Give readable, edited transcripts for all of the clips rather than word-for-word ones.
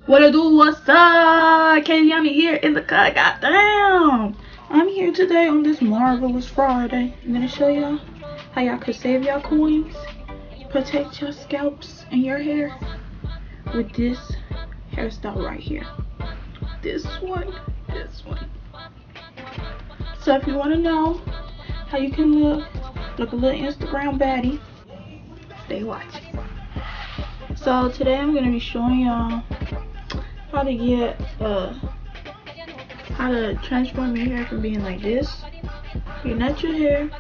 What it do? What's up? KDiani here in the cut. Goddamn! I'm here today on this marvelous Friday. I'm gonna show y'all how y'all could save y'all coins, protect your scalps and your hair with this hairstyle right here. This one. So if you want to know how you can look like a little Instagram baddie, stay watching. So today I'm gonna be showing y'all how to get how to transform your hair from being like this, your natural hair,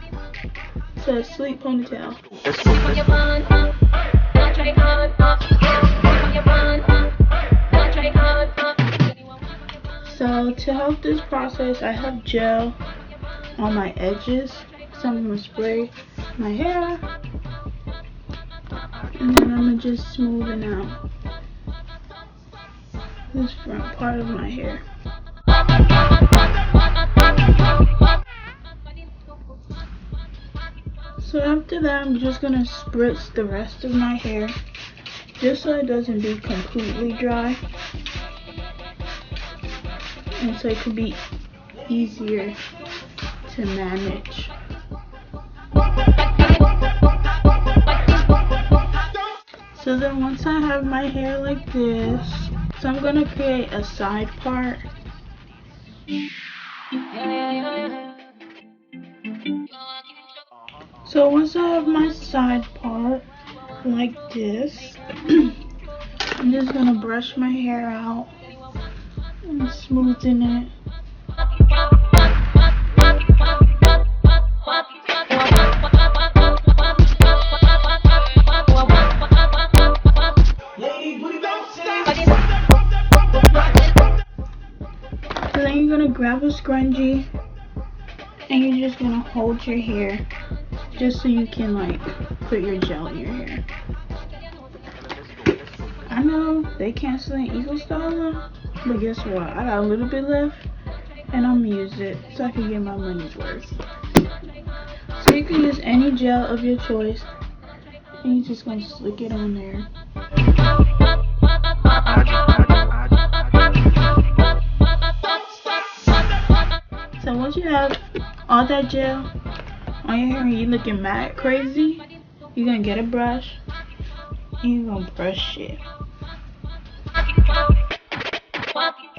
to a sleek ponytail. So to help this process, I have gel on my edges, so I'm gonna spray my hair and then I'm gonna just smoothen out this front part of my hair. So after that, I'm just gonna spritz the rest of my hair just so it doesn't be completely dry, and so it could be easier to manage. So then once I have my hair like this, so I'm gonna create a side part. So once I have my side part like this, I'm just gonna brush my hair out and smoothen it. So then you're gonna grab a scrunchie and you're just gonna hold your hair just so you can like put your gel in your hair. I know they canceling Eagle Style, but guess what? I got a little bit left and I'm gonna use it so I can get my money's worth. So you can use any gel of your choice and you're just gonna slick it on there. So once you have all that gel on your hair and you're looking mad crazy, you're gonna get a brush and you're gonna brush it.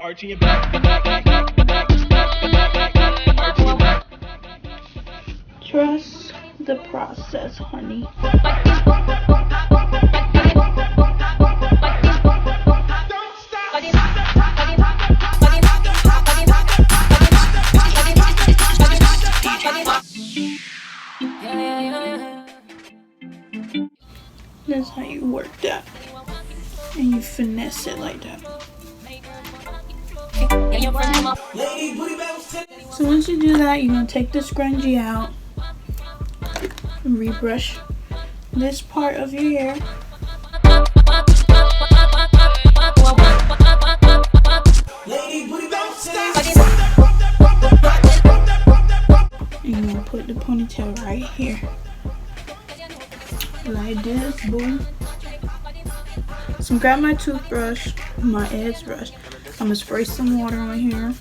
Arching your back. Trust the process, honey. That's how you work that, and you finesse it like that. So once you do that, you're going to take the scrunchie out and rebrush this part of your hair. And you're going to put the ponytail right here. Like this, boom. So grab my toothbrush, my edge brush. I'm gonna spray some water on here.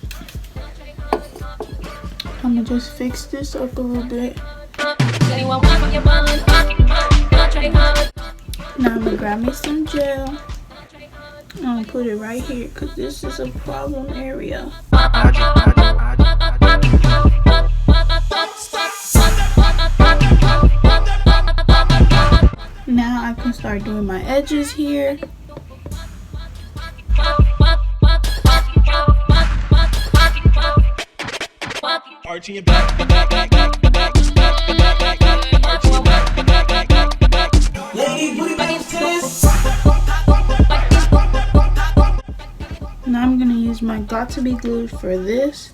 I'm gonna just fix this up a little bit. Now I'm gonna grab me some gel. I'm gonna put it right here because this is a problem area. Now I can start doing my edges here. Arching your back. Now I'm gonna use my Got To Be glue for this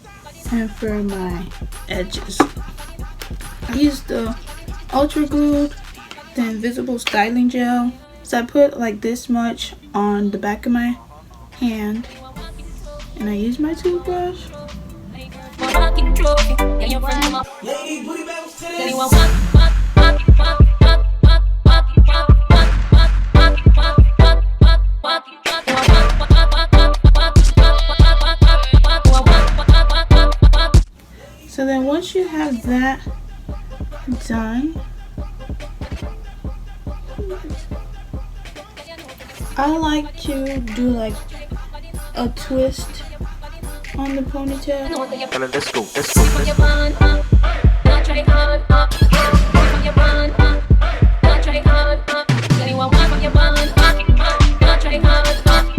and for my edges. I used the Ultra Glue, the Invisible Styling Gel. So I put like this much on the back of my hand, and I use my toothbrush. I like to do like a twist on the ponytail. Let's go.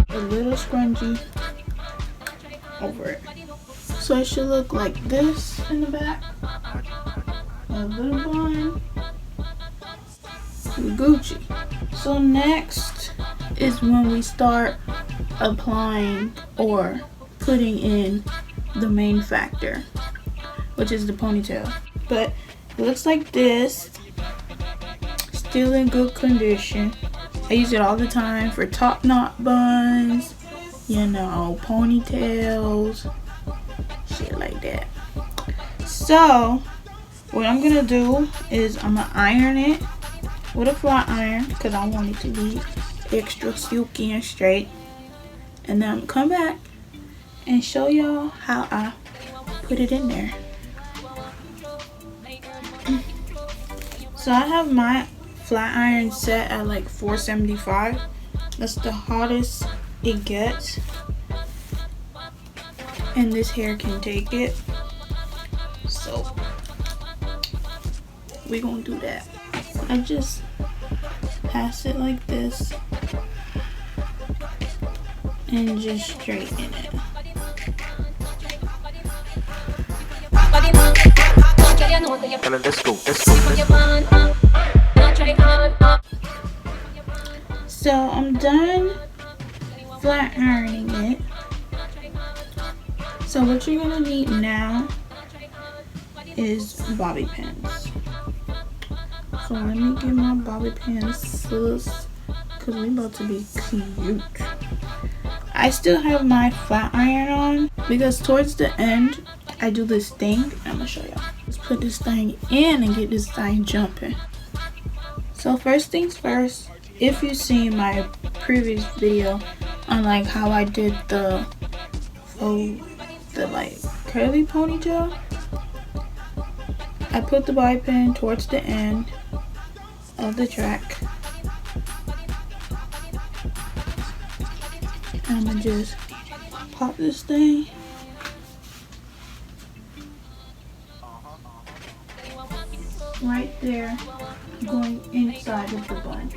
A little scrunchie over it. So it should look like this in the back. A little bun. Gucci. So next is when we start applying or putting in the main factor, which is the ponytail. But it looks like this. Still in good condition. I use it all the time for top knot buns, you know, ponytails, shit like that. So what I'm gonna do is I'm gonna iron it with a flat iron because I want it to be extra silky and straight, and then I'm gonna come back and show y'all how I put it in there. So I have my flat iron set at like 475. That's the hottest it gets, and this hair can take it. So we're gonna do that. I just pass it like this and just straighten it. Let's go. So I'm done flat ironing it. So what you're gonna need now is bobby pins. So let me get my bobby pins, sis, because we about to be cute. I still have my flat iron on because towards the end I do this thing. I'm gonna show y'all. Let's put this thing in and get this thing jumping. So first things first, if you've seen my previous video on like how I did the like curly ponytail, I put the bobby pin towards the end of the track, and I'm gonna just pop this thing right there, going inside of the bun,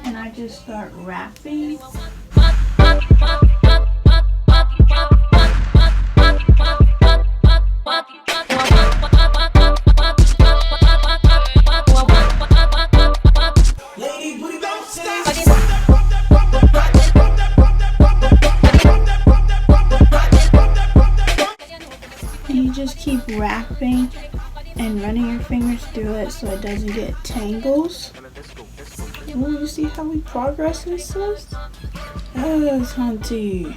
and I just start wrapping. And you just keep wrapping and running your fingers through it so it doesn't get tangles. Ooh, you see how we progressing, sis? Yes, hunty.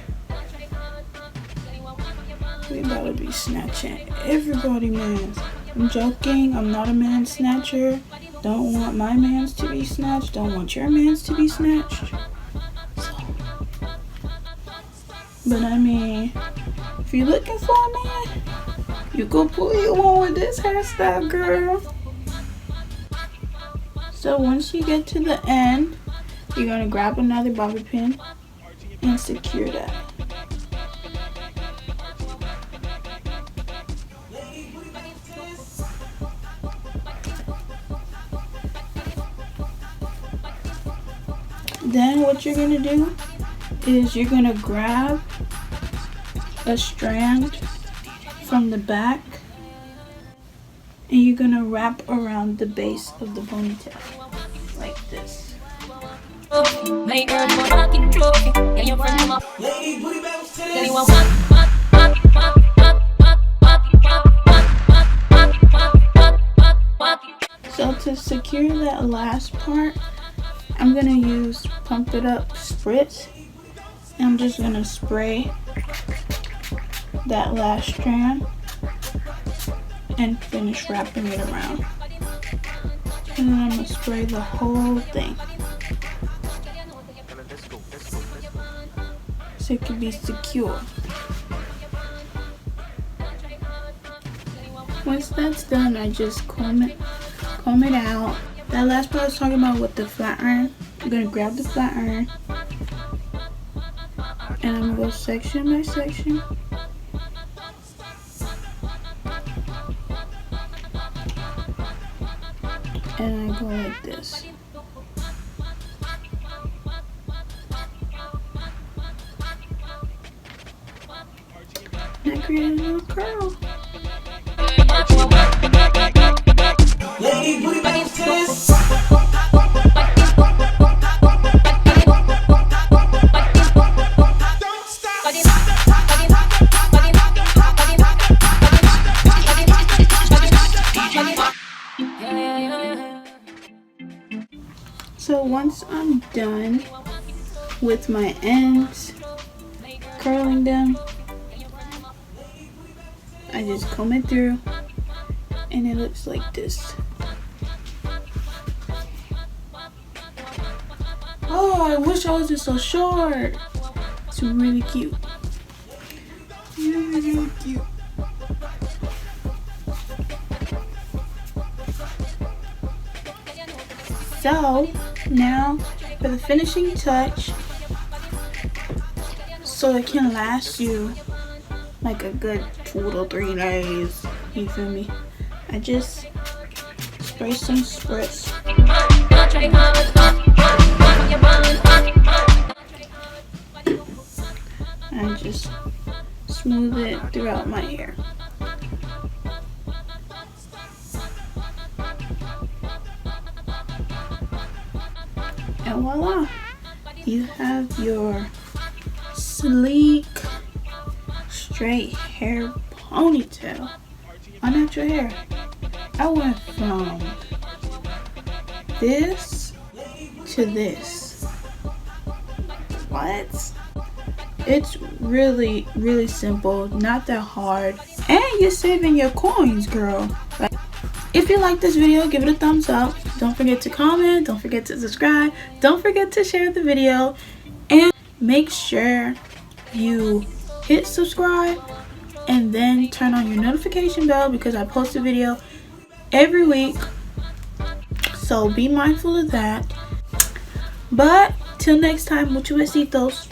We about to be snatching everybody, man. I'm joking. I'm not a man snatcher. Don't want my mans to be snatched. Don't want your mans to be snatched. So, but I mean, if you're looking for a man, you go pull you one with this hairstyle, girl. So once you get to the end, you're gonna grab another bobby pin and secure that. Then what you're gonna do is you're gonna grab a strand from the back and you're gonna wrap around the base of the ponytail like this. So to secure that last part, I'm gonna use Pump It Up Spritz, and I'm just gonna spray that last strand and finish wrapping it around. And then I'm gonna spray the whole thing so it can be secure. Once that's done, I just comb it out. That last part I was talking about with the flat iron, I'm gonna grab the flat iron and I'm gonna go section by section. And I go like this. And I create a little curl. So once I'm done with my ends, curling them, I just comb it through and it looks like this. Oh, I wish I wasn't so short. It's really cute. Really cute. So now for the finishing touch, so it can last you like a good 2 to 3 days, you feel me? I just spray some spritz and just smooth it throughout my hair. And voila, you have your sleek, straight hair ponytail on natural hair. I went from this to this. What? It's really, really simple, not that hard, and you're saving your coins, girl. Like, if you like this video, give it a thumbs up. Don't forget to comment, don't forget to subscribe, don't forget to share the video, and make sure you hit subscribe and then turn on your notification bell because I post a video every week, so be mindful of that. But till next time, muchos besitos.